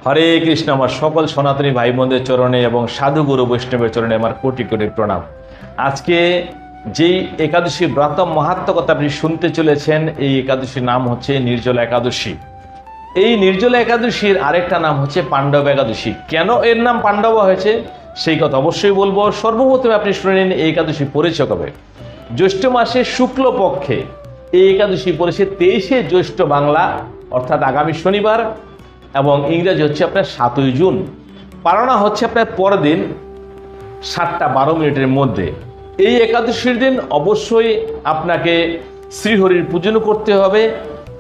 হরে কৃষ্ণ। আমার সকল সনাতনী ভাই বোনদের চরণে এবং সাধু গুরু বৈষ্ণবের চরণে আমার কোটি কোটি প্রণাম। আজকে যেই একাদশী ব্রত মাহাত্ম্য কথা আপনি শুনতে চলেছেন, এই একাদশীর নাম হচ্ছে নির্জলা একাদশী। এই নির্জলা একাদশীর আরেকটা নাম হচ্ছে পাণ্ডব একাদশী। কেন এর নাম পাণ্ডব হয়েছে সেই কথা অবশ্যই বলবো। সর্বপ্রথমে আপনি শুনে নিন এই একাদশী পড়েছে কবে। জ্যৈষ্ঠ মাসের শুক্লপক্ষে এই একাদশী পড়েছে 23শে জ্যৈষ্ঠ বাংলা, অর্থাৎ আগামী শনিবার, এবং ইংরেজি হচ্ছে আপনার 7ই জুন। পালনা হচ্ছে আপনার পরের দিন 7:12 মধ্যে। এই একাদশীর দিন অবশ্যই আপনাকে শ্রীহরির পূজন করতে হবে।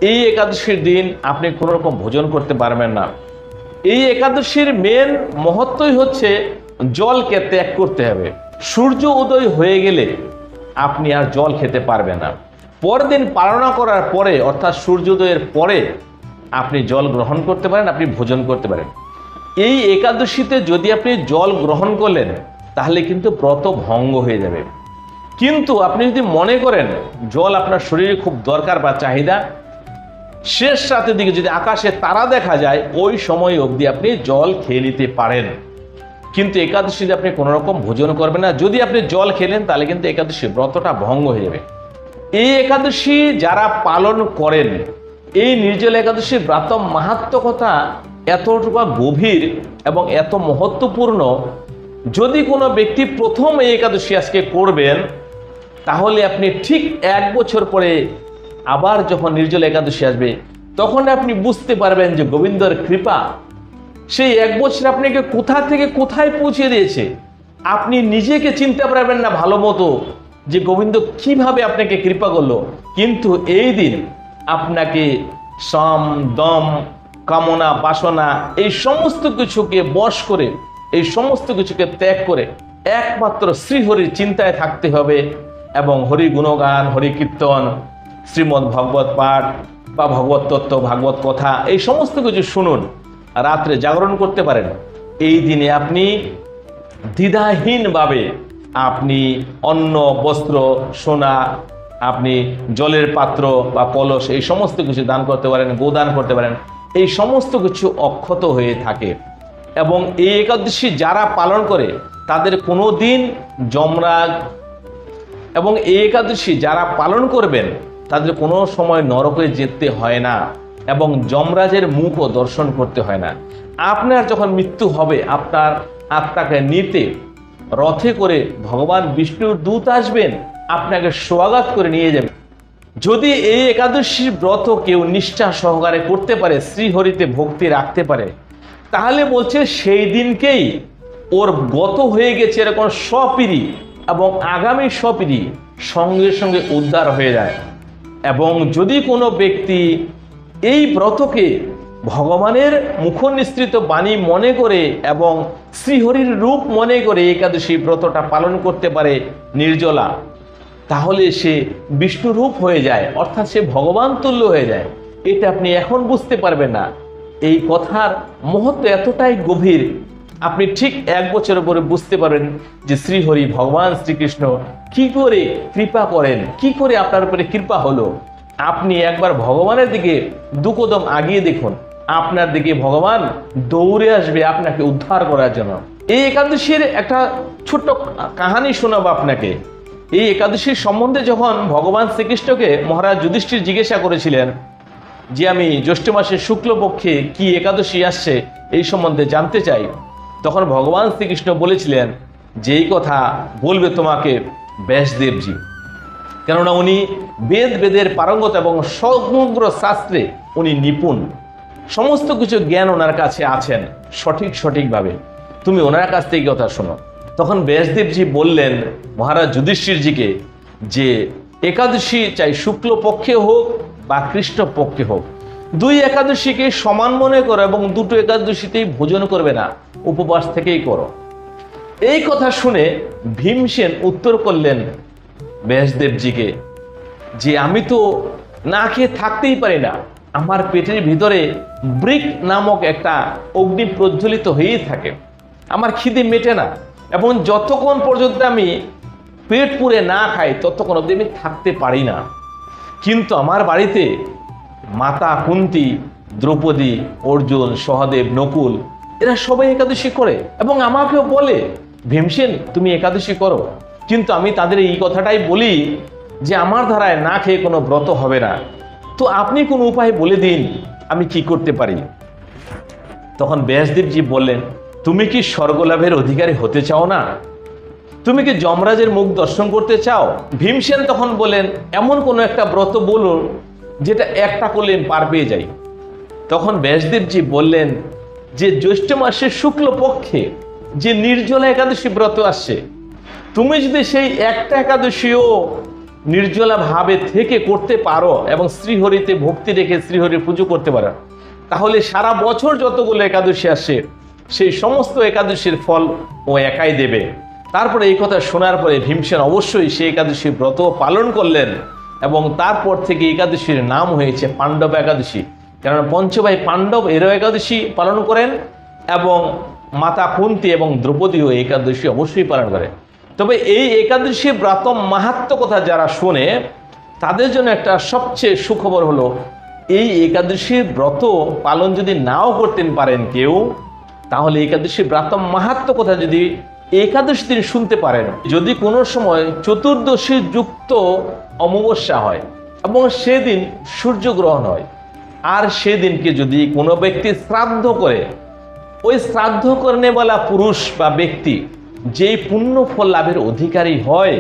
এই একাদশীর দিন আপনি কোনো রকম ভোজন করতে পারবেন না। এই একাদশীর মেন মহত্বই হচ্ছে জলকে ত্যাগ করতে হবে। সূর্য উদয় হয়ে গেলে আপনি আর জল খেতে পারবেন না। পরের দিন পালনা করার পরে, অর্থাৎ সূর্যোদয়ের পরে আপনি জল গ্রহণ করতে পারেন, আপনি ভোজন করতে পারেন। এই একাদশীতে যদি আপনি জল গ্রহণ করলেন তাহলে কিন্তু ব্রত ভঙ্গ হয়ে যাবে। কিন্তু আপনি যদি মনে করেন জল আপনার শরীরে খুব দরকার বা চাহিদা, শেষ রাতের দিকে যদি আকাশে তারা দেখা যায় ওই সময় অবধি আপনি জল খেয়ে নিতে পারেন। কিন্তু একাদশীতে আপনি কোনো রকম ভোজন করবেন না। যদি আপনি জল খেলেন তাহলে কিন্তু একাদশী ব্রতটা ভঙ্গ হয়ে যাবে। এই একাদশী যারা পালন করেন, এই নির্জলা একাদশীর ব্রত মাহাত্ম্য কথা এতটুকু গভীর এবং এত মহত্বপূর্ণ। যদি কোনো ব্যক্তি প্রথম এই একাদশী আজকে করবেন তাহলে আপনি ঠিক 1 বছর পরে আবার যখন নির্জলা একাদশী আসবে তখন আপনি বুঝতে পারবেন যে গোবিন্দর কৃপা সেই 1 বছর আপনাকে কোথা থেকে কোথায় পৌঁছে দিয়েছে। আপনি নিজেকে চিনতে পারবেন না ভালো মতো যে গোবিন্দ কিভাবে আপনাকে কৃপা করলো। কিন্তু এই দিন আপনাকে সম দম কামনা বাসনা এই সমস্ত কিছুকে বশ করে, এই সমস্ত কিছুকে ত্যাগ করে একমাত্র শ্রীহরির চিন্তায় থাকতে হবে এবং হরি গুণগান, হরি কীর্তন, শ্রীমদ্ ভাগবত পাঠ বা ভগবত তত্ত্ব, ভাগবত কথা এই সমস্ত কিছু শুনুন। রাত্রে জাগরণ করতে পারেন। এই দিনে আপনি দ্বিধাহীনভাবে আপনি অন্ন, বস্ত্র, সোনা, আপনি জলের পাত্র বা কলস এই সমস্ত কিছু দান করতে পারেন, গোদান করতে পারেন। এই সমস্ত কিছু অক্ষত হয়ে থাকে। এবং এই একাদশী যারা পালন করে তাদের কোনো দিন যমরাজ, এবং এই একাদশী যারা পালন করবেন তাদের কোনো সময় নরকে যেতে হয় না এবং যমরাজের মুখও দর্শন করতে হয় না। আপনার যখন মৃত্যু হবে আপনার আত্মাকে নিতে রথে করে ভগবান বিষ্ণুর দূত আসবেন, আপনাকে স্বাগত করে নিয়ে যাবে। যদি এই একাদশীর ব্রত কেউ নিষ্ঠা সহকারে করতে পারে, শ্রীহরিতে ভক্তি রাখতে পারে, তাহলে বলছে সেই দিনকেই ওর গত হয়ে গেছে এরকম স্বপিড়ি এবং আগামী স্বপিড়ি সঙ্গে সঙ্গে উদ্ধার হয়ে যায়। এবং যদি কোনো ব্যক্তি এই ব্রতকে ভগবানের মুখনিসৃত বাণী মনে করে এবং শ্রীহরির রূপ মনে করে একাদশী ব্রতটা পালন করতে পারে নির্জলা, তাহলে সে বিষ্ণুরূপ হয়ে যায়, অর্থাৎ সে ভগবান তুল্য হয়ে যায়। এটা আপনি এখন বুঝতে পারবেন না। এই কথার মহত্ব এতটাই গভীর, আপনি ঠিক 1 বছর পরে বুঝতে পারবেন যে শ্রীহরি ভগবান শ্রীকৃষ্ণ কি করে কৃপা করেন, কি করে আপনার উপরে কৃপা হলো। আপনি একবার ভগবানের দিকে 2 কদম আগিয়ে দেখুন, আপনার দিকে ভগবান দৌড়ে আসবে আপনাকে উদ্ধার করার জন্য। এই একাদশীর একটা ছোট্ট কাহিনী শোনাবো আপনাকে। এই একাদশীর সম্বন্ধে যখন ভগবান শ্রীকৃষ্ণকে মহারাজ যুধিষ্ঠির জিজ্ঞাসা করেছিলেন যে আমি জ্যৈষ্ঠ মাসের শুক্লপক্ষে কি একাদশী আসছে এই সম্বন্ধে জানতে চাই, তখন ভগবান শ্রীকৃষ্ণ বলেছিলেন যে এই কথা বলবে তোমাকে ব্যাসদেবজি, কেননা উনি বেদের পারঙ্গত এবং সমগ্র শাস্ত্রে উনি নিপুণ। সমস্ত কিছু জ্ঞান ওনার কাছে আছেন সঠিকভাবে। তুমি ওনার কাছ থেকে কথা শোনো। তখন ব্যাসদেবজি বললেন মহারাজ যুধিষ্ঠিরজিকে যে একাদশী চাই শুক্লপক্ষে হোক বা কৃষ্ণপক্ষে হোক, 2 একাদশীকে সমান মনে করো এবং 2টো একাদশীতেই ভোজন করবে না, উপবাস থেকেই করো। এই কথা শুনে ভীমসেন উত্তর করলেন ব্যাসদেবজিকে যে আমি তো না খেয়ে থাকতেই পারি না, আমার পেটের ভিতরে বৃক নামক একটা অগ্নি প্রজ্বলিত হয়েই থাকে, আমার খিদে মেটে না, এবং যতক্ষণ পর্যন্ত আমি পেট পুরে না খাই ততক্ষণ অবধি আমি থাকতে পারি না। কিন্তু আমার বাড়িতে মাতা কুন্তী, দ্রৌপদী, অর্জুন, সহদেব, নকুল এরা সবাই একাদশী করে এবং আমাকেও বলে ভীমসেন তুমি একাদশী করো, কিন্তু আমি তাদের এই কথাটাই বলি যে আমার ধারায় না খেয়ে কোনো ব্রত হবে না, তো আপনি কোন উপায় বলে দিন আমি কি করতে পারি। তখন ব্যাসদেবজি বললেন তুমি কি স্বর্গলাভের অধিকারী হতে চাও না? তুমি কি যমরাজের মুখ দর্শন করতে চাও? ভীমসেন তখন বলেন এমন কোনো একটা ব্রত বলুন যেটা একটা করলে পার পেয়ে যাই। তখন ব্যাসদেবজি বললেন যে জ্যৈষ্ঠ মাসের শুক্লপক্ষে যে নির্জলা একাদশী ব্রত আসছে, তুমি যদি সেই একটা একাদশীও নির্জলা ভাবে থেকে করতে পারো এবং শ্রীহরিতে ভক্তি রেখে শ্রীহরির পুজো করতে পারো, তাহলে সারা বছর যতগুলো একাদশী আসে সেই সমস্ত একাদশীর ফল ও একাই দেবে। তারপরে এই কথা শোনার পরে ভীমসেন অবশ্যই সেই একাদশী ব্রত পালন করলেন এবং তারপর থেকে একাদশীর নাম হয়েছে পাণ্ডব একাদশী। কারণ পঞ্চভাই পাণ্ডব এরও একাদশী পালন করেন এবং মাতা কুন্তী এবং দ্রৌপদীও একাদশী অবশ্যই পালন করে। তবে এই একাদশী ব্রত মাহাত্ম্য কথা যারা শোনে তাদের জন্য একটা সবচেয়ে সুখবর হলো এই একাদশীর ব্রত পালন যদি নাও করতে পারেন কেউ, তাহলে একাদশী ব্রত মাহাত্ম্য কথা যদি একাদশী দিন শুনতে পারেন, যদি কোনো সময় চতুর্দশী যুক্ত অমাবস্যা হয় এবং সেদিন সূর্যগ্রহণ হয়, আর সেদিনকে যদি কোনো ব্যক্তি শ্রাদ্ধ করে, ওই শ্রাদ্ধ করনেওয়ালা পুরুষ বা ব্যক্তি যেই পুণ্য ফল লাভের অধিকারী হয়,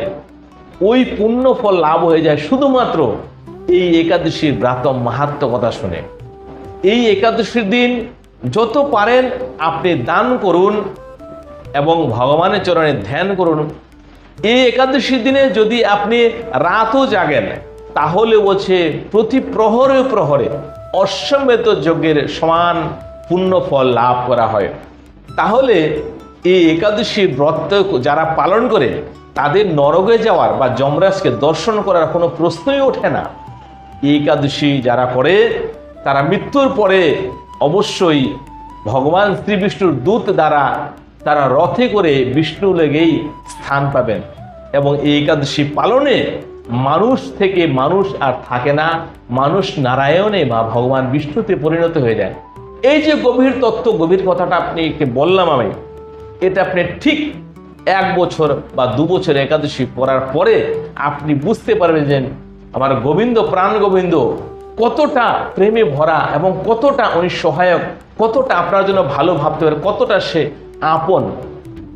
ওই পুণ্য ফল লাভ হয়ে যায় শুধুমাত্র এই একাদশীর ব্রত মাহাত্ম্য কথা শুনে। এই একাদশীর দিন যত পারেন আপনি দান করুন এবং ভগবানের চরণে ধ্যান করুন। এই একাদশীর দিনে যদি আপনি রাতও জাগেন তাহলে বলছে প্রতি প্রহরে প্রহরে অশ্বমেধ যজ্ঞের সমান পুণ্য ফল লাভ করা হয়। তাহলে এই একাদশী ব্রত যারা পালন করে তাদের নরকে যাওয়ার বা যমরাজকে দর্শন করার কোনো প্রশ্নই ওঠে না। এই একাদশী যারা করে তারা মৃত্যুর পরে অবশ্যই ভগবান শ্রী বিষ্ণুর দূত দ্বারা তারা রথে করে বিষ্ণু লেগেই স্থান পাবেন এবং এই একাদশী পালনে মানুষ থেকে মানুষ আর থাকে না, মানুষ নারায়ণে বা ভগবান বিষ্ণুতে পরিণত হয়ে যায়। এই যে গভীর তত্ত্ব, গভীর কথাটা আপনাকে বললাম আমি, এটা আপনি ঠিক 1 বছর বা 2 বছর একাদশী করার পরে আপনি বুঝতে পারবেন যে আমার গোবিন্দ, প্রাণ গোবিন্দ কতটা প্রেমে ভরা এবং কতটা উনি সহায়ক, কতটা আপনার জন্য ভালো ভাবতে পারে, কতটা সে আপন।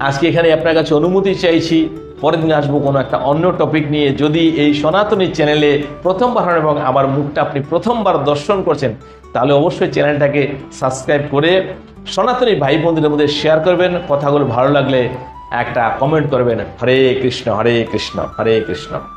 আজকে এখানে আপনার কাছে অনুমতি চাইছি, পরের দিন আসবো কোনো একটা অন্য টপিক নিয়ে। যদি এই সনাতনী চ্যানেলে প্রথমবার হন এবং আমার মুখটা আপনি প্রথমবার দর্শন করছেন, তাহলে অবশ্যই চ্যানেলটাকে সাবস্ক্রাইব করে সনাতনী ভাই বোনদের মধ্যে শেয়ার করবেন। কথাগুলো ভালো লাগলে একটা কমেন্ট করবেন। হরে কৃষ্ণ, হরে কৃষ্ণ, হরে কৃষ্ণ।